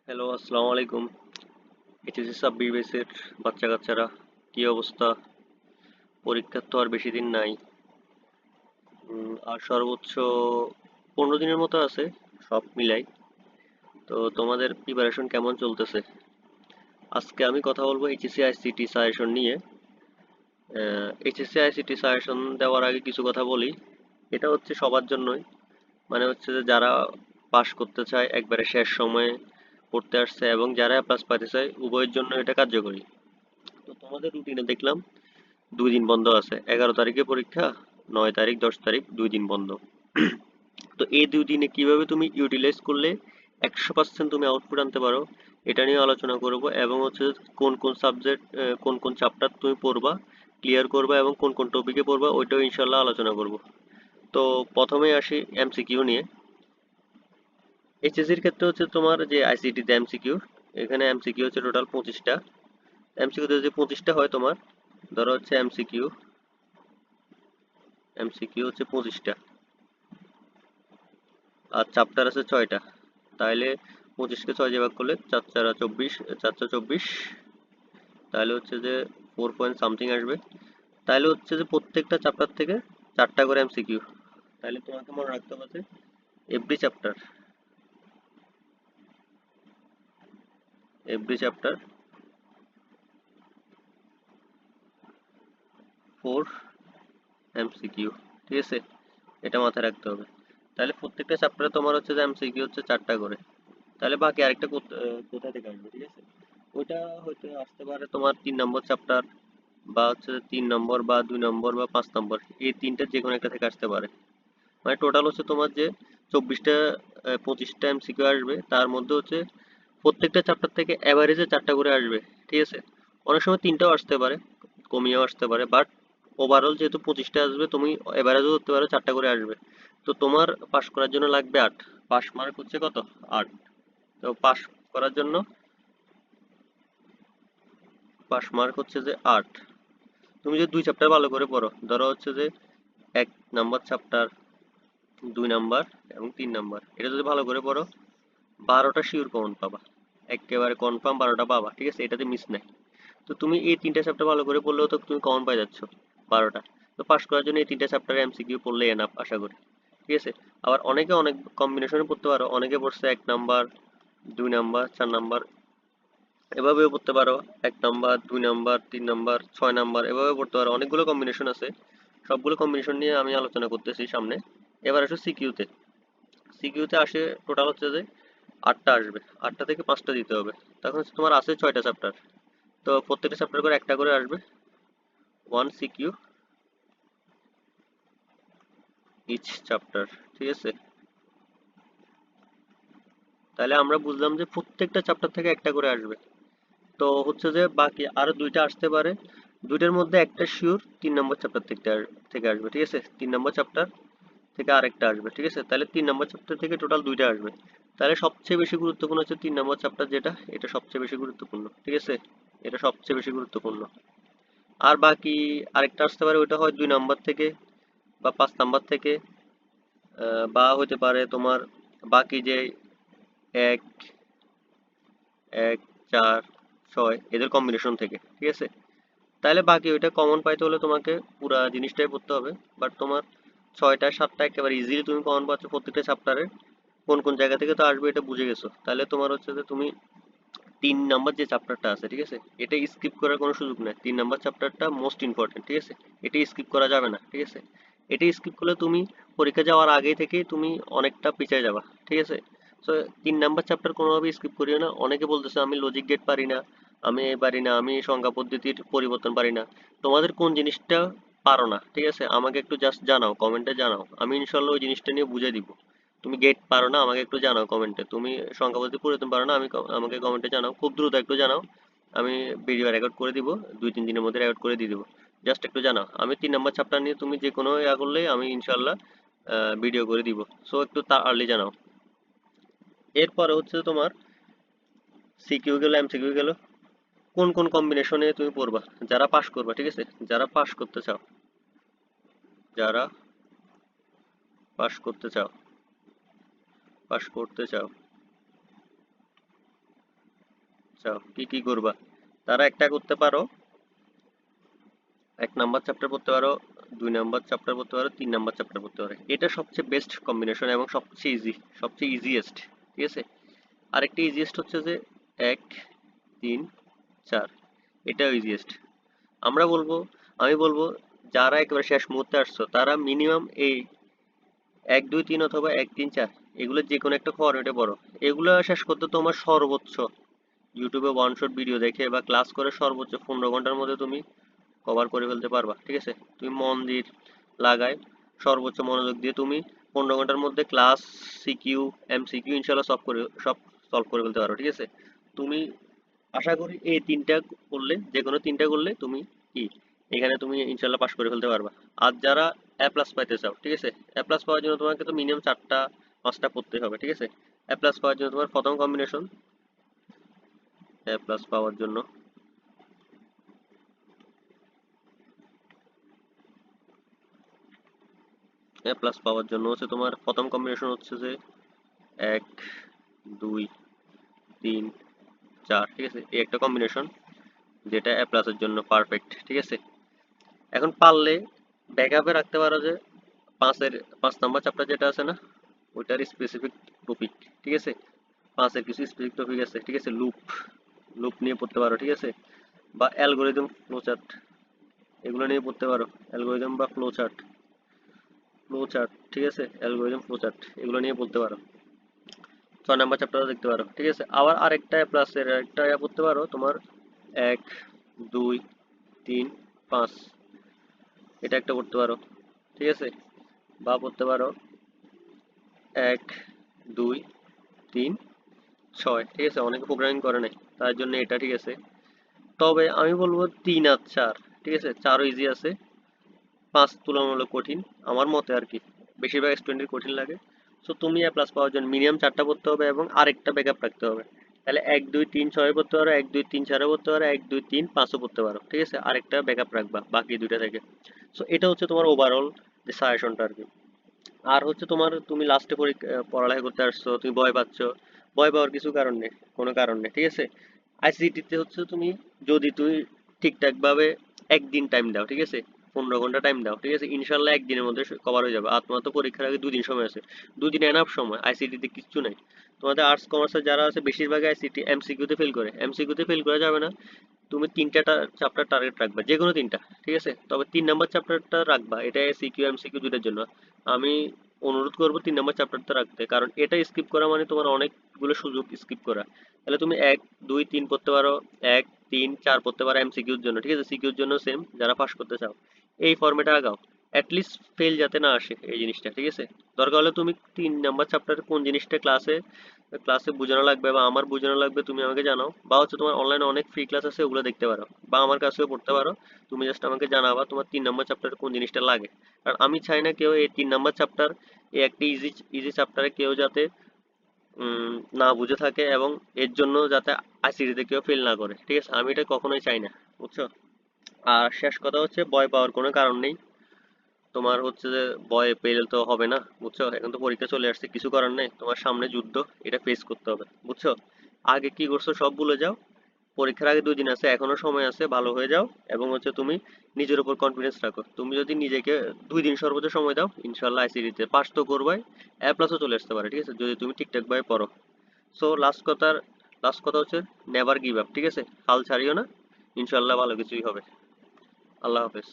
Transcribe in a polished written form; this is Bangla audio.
হ্যালো, আসসালামু আলাইকুম। এইচএসসি সাব্বির ব্যাচের বাচ্চা কাচ্চারা, কি অবস্থা? পরীক্ষার তো আর বেশি দিন নাই। আর সর্বোচ্চ 15 দিনের মতো আছে, সব মিলাই। তো তোমাদের প্রিপারেশন কেমন চলতেছে? আজকে আমি কথা বলবো এইচএসসি আইসিটি সাজেশন নিয়ে। এইচএসসি আইসিটি সাজেশন দেওয়ার আগে কিছু কথা বলি। এটা হচ্ছে সবার জন্যই, মানে হচ্ছে যে যারা পাশ করতে চায় একবারে শেষ সময়ে পড়তে আসছে এবং যারা প্লাস পাইতে চায় উভয়ের জন্য এটা কার্যকরী। তো তোমাদের রুটিনে দেখলাম 2 দিন বন্ধ আছে, 11 তারিখে পরীক্ষা, 9 তারিখ 10 তারিখ 2 দিন বন্ধ। তো এই 2 দিনে কিভাবে তুমি ইউটিলাইজ করলে 100% তুমি আউটপুট আনতে পারো, এটা নিয়ে আলোচনা করব। এবং হচ্ছে কোন কোন সাবজেক্ট, কোন কোন চ্যাপ্টার তুমি পড়বা, ক্লিয়ার করবা এবং কোন কোন টপিকে পড়বা, ওইটাও ইনশাল্লাহ আলোচনা করব। তো প্রথমে আসি এমসিকিউ নিয়ে। এইচএসসির ক্ষেত্রে হচ্ছে তোমার যে আইসিটিতে এমসিকিউ, এখানে এমসিকিউ হচ্ছে টোটাল 25টা। এমসিকিউতে যে 25টা হয় তোমার, ধরো হচ্ছে এমসিকিউ এমসিকিউ হচ্ছে 25টা, আর চ্যাপ্টার আছে 6টা। তাহলে 25কে 6 দিয়ে ভাগ করলে 4 4 24, 4 4 24, তাহলে হচ্ছে যে 4 পয়েন্ট সামথিং আসবে। তাহলে হচ্ছে যে প্রত্যেকটা চ্যাপ্টার থেকে 4টা করে এমসিকিউ। তাহলে তোমাকে মনে রাখতে হবে যে এভরি চ্যাপ্টার 4 এমসিকিউ, ঠিক আছে? এটা মাথায় রাখতে হবে। তাহলে প্রত্যেকটা চ্যাপ্টারে তোমার হচ্ছে যে এমসিকিউ হচ্ছে 4টা করে। তাহলে বাকি আরেকটা কোথা থেকে আসবে, ঠিক আছে? ওইটা হয়তো আসতে পারে তোমার 3 নম্বর চ্যাপ্টার, বা হচ্ছে 3 নম্বর বা 2 নম্বর বা 5 নম্বর, এই তিনটা যে কোনো একটা থেকে আসতে পারে। মানে টোটাল হচ্ছে তোমার যে 24টা 25টা এমসিকিউ আসবে, তার মধ্যে হচ্ছে প্রত্যেকটা চ্যাপ্টার থেকে অ্যাভারেজে 4টা করে আসবে, ঠিক আছে? অনেক সময় 3টাও আসতে পারে, কমিয়েও আসতে পারে, বাট ওভারঅল যেহেতু 25টা আসবে, তুমি অ্যাভারেজও ধরতে পারো 4টা করে আসবে। তো তোমার পাস করার জন্য লাগবে 8। পাস মার্ক হচ্ছে কত? 8। তো করার জন্য পাস মার্ক হচ্ছে যে 8। তুমি যদি 2 চ্যাপ্টার ভালো করে পড়ো, ধরো হচ্ছে যে 1 নাম্বার চ্যাপ্টার, 2 নাম্বার এবং 3 নাম্বার, এটা যদি ভালো করে পড়ো, 12টা শিওর কমন পাবা। একেবারে কনফার্ম 12টা পাবা, ঠিক আছে? এটাতে মিস নাই। তো তুমি এই 3টা চ্যাপ্টার ভালো করে পড়লেও তো তুমি কমন পাই যাচ্ছ 12টা। তো পাস করার জন্য এই 3টা চ্যাপ্টারে এমসিকিউ পড়লে এনাফ আশা করি, ঠিক আছে? আবার অনেকে অনেক কম্বিনেশনে পড়তে পারো, অনেকে পড়ছে 1 নাম্বার, 2 নাম্বার, 4 নাম্বার, এভাবেও পড়তে পারো। 1 নাম্বার, 2 নাম্বার, 3 নাম্বার, 6 নাম্বার, এভাবে পড়তে পারো। অনেকগুলো কম্বিনেশন আছে, সবগুলো কম্বিনেশন নিয়ে আমি আলোচনা করতেছি সামনে। এবার আসো সিকিউতে। সিকিউতে আসে টোটাল হচ্ছে যে 8টা আসবে, 8টা থেকে 5টা দিতে হবে। তখন হচ্ছে তোমার আছে 6টা চ্যাপ্টার। তো প্রত্যেকটা চ্যাপ্টার করে একটা করে আসবে, 1 সিকিউ ইচ চ্যাপ্টার, ঠিক আছে? তাহলে আমরা বুঝলাম যে প্রত্যেকটা চ্যাপ্টার থেকে একটা করে আসবে। তো হচ্ছে যে বাকি আরো 2টা আসতে পারে, 2টার মধ্যে একটা শিওর 3 নম্বর চ্যাপ্টার থেকে আসবে, ঠিক আছে? 3 নম্বর চ্যাপ্টার থেকে আরেকটা আসবে, ঠিক আছে? তাহলে 3 নম্বর চ্যাপ্টার থেকে টোটাল 2টা আসবে। তাহলে সবচেয়ে বেশি গুরুত্বপূর্ণ হচ্ছে 3 নম্বর চ্যাপ্টার, যেটা এটা সবচেয়ে বেশি গুরুত্বপূর্ণ, ঠিক আছে? এটা সবচেয়ে বেশি গুরুত্বপূর্ণ। আর বাকি আরেকটা আসতে পারে, ওইটা হয় 2 নম্বর থেকে বা 5 নাম্বার থেকে, বা হতে পারে তোমার বাকি যে 1 1 4 6 এদের কম্বিনেশন থেকে, ঠিক আছে? তাহলে বাকি ওইটা কমন পাইতে হলে তোমাকে পুরা জিনিসটাই পড়তে হবে। বাট তোমার 6টা 7টা একেবারে ইজিলি তুমি কমন পাচ্ছ প্রত্যেকটা চ্যাপ্টারে। কোন কোন জায়গা থেকে তো আসবে এটা বুঝে গেছো, তাহলে তোমার হচ্ছে যে তুমি 3 নাম্বার যে চ্যাপ্টারটা আছে, ঠিক আছে, এটা স্কিপ করার কোনো সুযোগ নেই। 3 নাম্বার চ্যাপ্টারটা মোস্ট ইম্পর্টেন্ট, ঠিক আছে? এটা স্কিপ করা যাবে না, ঠিক আছে? এটা স্কিপ করলে তুমি পরীক্ষা যাওয়ার আগে থেকেই তুমি অনেকটা পিছিয়ে যাবা, ঠিক আছে? তো 3 নাম্বার চ্যাপ্টার কোনোভাবেই স্কিপ করিও না। অনেকে বলতেছে আমি লজিক গেট পারি না, আমি এ পারি না, আমি সংখ্যা পদ্ধতির পরিবর্তন পারি না। তোমাদের কোন জিনিসটা পারো না, ঠিক আছে, আমাকে একটু জাস্ট জানাও, কমেন্টে জানাও, আমি ইনশাল্লাহ ওই জিনিসটা নিয়ে বুঝিয়ে দিব। তুমি গেট পারো না, আমাকে একটু জানাও কমেন্টে। তুমি সংখ্যা পদ্ধতি পরিবর্তন পারো না, আমাকে কমেন্টে জানাও, খুব দ্রুত একটু জানাও। আমি ভিডিও রেকর্ড করে দিব, 2 3 দিনের মধ্যে রেকর্ড করে দিয়ে দিব। জাস্ট একটু জানাও। আমি 3 নম্বর চ্যাপ্টার নিয়ে তুমি যে কোনো ইয়া করলেই আমি ইনশাল্লাহ ভিডিও করে দিব। সো একটু আর্লি জানাও। এরপরে হচ্ছে তোমার সিকিউ গেল, এমসিকিউ গেল। কোন কোন কম্বিনেশনে তুমি পড়বা যারা পাস করবা, ঠিক আছে? যারা পাস করতে চাও, যারা পাস করতে চাও, পাস করতে চাও, চাও কি কি করবা, তারা একটা করতে পারো, 1 নাম্বার চ্যাপ্টার পড়তে পারো, 2 নাম্বার চ্যাপ্টার পড়তে পারো, 3 নাম্বার চ্যাপ্টার পড়তে পারো। এটা সবচেয়ে বেস্ট কম্বিনেশন এবং সবচেয়ে ইজি, সবচেয়ে ইজিয়েস্ট। ঠিক আছে, আরেকটা ইজিয়েস্ট হচ্ছে যে 1 3 4, এটাও ইজিয়েস্ট। আমরা বলবো, আমি বলবো যারা একেবারে শেষ মুহূর্তে আসছো তারা মিনিমাম এই 1 2 3 অথবা 1 3 4 এগুলো যে কোনো একটা ফরম্যাটে পড়ো। এগুলো শেষ করতে তোমার সর্বোচ্চ ইউটিউবে ওয়ান শট ভিডিও দেখে বা ক্লাস করে সর্বোচ্চ 15 ঘন্টার মধ্যে তুমি কভার করে ফেলতে পারবা। ঠিক আছে, তুমি মন দিয়ে লাগায় সর্বোচ্চ মনোযোগ দিয়ে তুমি 15 ঘন্টার মধ্যে ক্লাস, সিকিউ, এমসিকিউ ইনশাল্লাহ সব সলভ করে ফেলতে পারো। ঠিক আছে, তুমি আশা করি এই তিনটা করলে, যে কোনো তিনটা করলে তুমি কি এখানে তুমি ইনশাল্লাহ পাস করে ফেলতে পারবা। আর যারা এ প্লাস পাইতে চাও, ঠিক আছে, এ প্লাস পাওয়ার জন্য তোমাকে তো মিনিমাম 4টা 5টা পড়তে হবে। ঠিক আছে, এ প্লাস পাওয়ার জন্য তোমার প্রথম কম্বিনেশন, এ প্লাস পাওয়ার জন্য এ প্লাস পাওয়ার জন্য হচ্ছে তোমার প্রথম কম্বিনেশন হচ্ছে যে 1 2 3 4। ঠিক আছে, এই একটা কম্বিনেশন যেটা এ প্লাসের জন্য পারফেক্ট। ঠিক আছে, এখন পারলে ব্যাকআপে রাখতে পারো যে 5 নাম্বার চ্যাপ্টার যেটা আছে না, ওইটার স্পেসিফিক টপিক। ঠিক আছে, 5-এর কিছু স্পেসিফিক টপিক আছে। ঠিক আছে, লুপ লুপ নিয়ে পড়তে পারো। ঠিক আছে, বা অ্যালগোরিদম, ফ্লোচার্ট, এগুলো নিয়ে পড়তে পারো। অ্যালগোরিদম বা ফ্লোচার্ট। ঠিক আছে, অ্যালগোরিদম ফ্লোচার্ট এগুলো নিয়ে পড়তে পারো। 6 নাম্বার চ্যাপ্টারও দেখতে পারো। ঠিক আছে, আবার আরেকটা প্লাসের একটা পড়তে পারো তোমার 1 2 3 5, এটা একটা পড়তে পারো। ঠিক আছে, বা পড়তে পারো 1 2 3 6। ঠিক আছে, অনেকে প্রোগ্রামিং করে নাই তার জন্য এটা। ঠিক আছে, তবে আমি বলবো 3 আর 4। ঠিক আছে, 4ও ইজি আছে, 5 তুলনামূলক কঠিন আমার মতে আর কি, বেশিরভাগ স্টুডেন্টের কঠিন লাগে। সো তুমি এ প্লাস পাওয়ার জন্য মিনিমাম 4টা পড়তে হবে এবং আরেকটা ব্যাকআপ রাখতে হবে। তাহলে 1 2 3 6 পড়তে পারো, 1 2 3 4 পড়তে পারো, 1 2 3 5ও পড়তে পারো। ঠিক আছে, আরেকটা ব্যাকআপ রাখবা বাকি দুইটা থেকে। সো এটা হচ্ছে তোমার ওভারঅল যে সাজেশনটা আর কি। আর হচ্ছে তোমার, তুমি লাস্টে পড়ালেখা করতে আসছো, তুমি ভয় পাচ্ছ, ভয় পাওয়ার কিছু কারণ নেই, কোনো কারণ নেই। ঠিক আছে, আইসিটিতে হচ্ছে তুমি যদি তুমি ঠিকঠাক ভাবে একদিন টাইম দাও, ঠিক আছে, 15 ঘন্টা টাইম দাও, ঠিক আছে, ইনশাল্লাহ একদিনের মধ্যে কভার হয়ে যাবে। আর তোমার তো পরীক্ষার আগে 2 দিন সময় আছে, 2 দিন এনাফ সময়। আইসিটিতে কিচ্ছু নাই। তোমাদের আর্টস কমার্সের যারা আছে বেশিরভাগ আইসিটি এমসিকিউতে ফেল করে, এমসিকিউতে ফেল করা যাবে না। তুমি 3টা চ্যাপ্টার টার্গেট রাখবা, যে কোনো 3টা। ঠিক আছে, তবে 3 নাম্বার চ্যাপ্টারটা রাখবা, এটা সিকিউ এমসিকিউ দুটোর জন্য। আমি অনুরোধ করবো 3 নাম্বার চ্যাপ্টারটা রাখতে, কারণ এটা স্কিপ করা মানে তোমার অনেকগুলো সুযোগ স্কিপ করা। তাহলে তুমি 1 2 3 পড়তে পারো, 1 3 4 পড়তে পারো এমসিকিউর জন্য। ঠিক আছে, সিকিউর জন্য সেম, যারা পাস করতে চাও এই ফর্মেটে আগাও, অ্যাটলিস্ট ফেল যাতে না আসে এই জিনিসটা। ঠিক আছে, দরকার হলে তুমি 3 নাম্বার চ্যাপ্টারে কোন জিনিসটা ক্লাসে ক্লাসে বোঝানো লাগবে বা আমার বোঝানো লাগবে তুমি আমাকে জানাও, বা হচ্ছে তোমার অনলাইনে অনেক ফ্রি ক্লাস আছে, ওগুলো দেখতে পারো বা আমার কাছেও পড়তে পারো। তুমি জাস্ট আমাকে জানাবা তোমার 3 নাম্বার চ্যাপ্টারে কোন জিনিসটা লাগে। কারণ আমি চাই না কেউ এই 3 নাম্বার চ্যাপ্টার, এই একটা ইজি ইজি চ্যাপ্টারে কেউ যাতে না বুঝে থাকে এবং এর জন্য যাতে আইসিটিতে কেউ ফেল না করে। ঠিক আছে, আমি এটা কখনোই চাই না, বুঝছো। আর শেষ কথা হচ্ছে ভয় পাওয়ার কোনো কারণ নেই। তোমার হচ্ছে যে ভয় পেলে তো হবে না, বুঝছো, এখন তো পরীক্ষা চলে আসছে, কিছু করার নেই, তোমার সামনে যুদ্ধ, এটা ফেস করতে হবে, বুঝছো। আগে কি করছো সব ভুলে যাও, পরীক্ষার আগে 2 দিন আছে, এখনো সময় আছে, ভালো হয়ে যাও। এবং হচ্ছে তুমি নিজের উপর কনফিডেন্স রাখো, তুমি যদি নিজেকে 2 দিন সর্বোচ্চ সময় দাও, ইনশাল্লাহ আইসিডিতে পাস তো করবাই, এ প্লাসও চলে আসতে পারে। ঠিক আছে, যদি তুমি ঠিকঠাক ভাবে পড়ো। সো লাস্ট কথা হচ্ছে নেভার গিভ আপ। ঠিক আছে, হাল ছাড়িও না, ইনশাল্লাহ ভালো কিছুই হবে। আল্লাহ হাফেজ।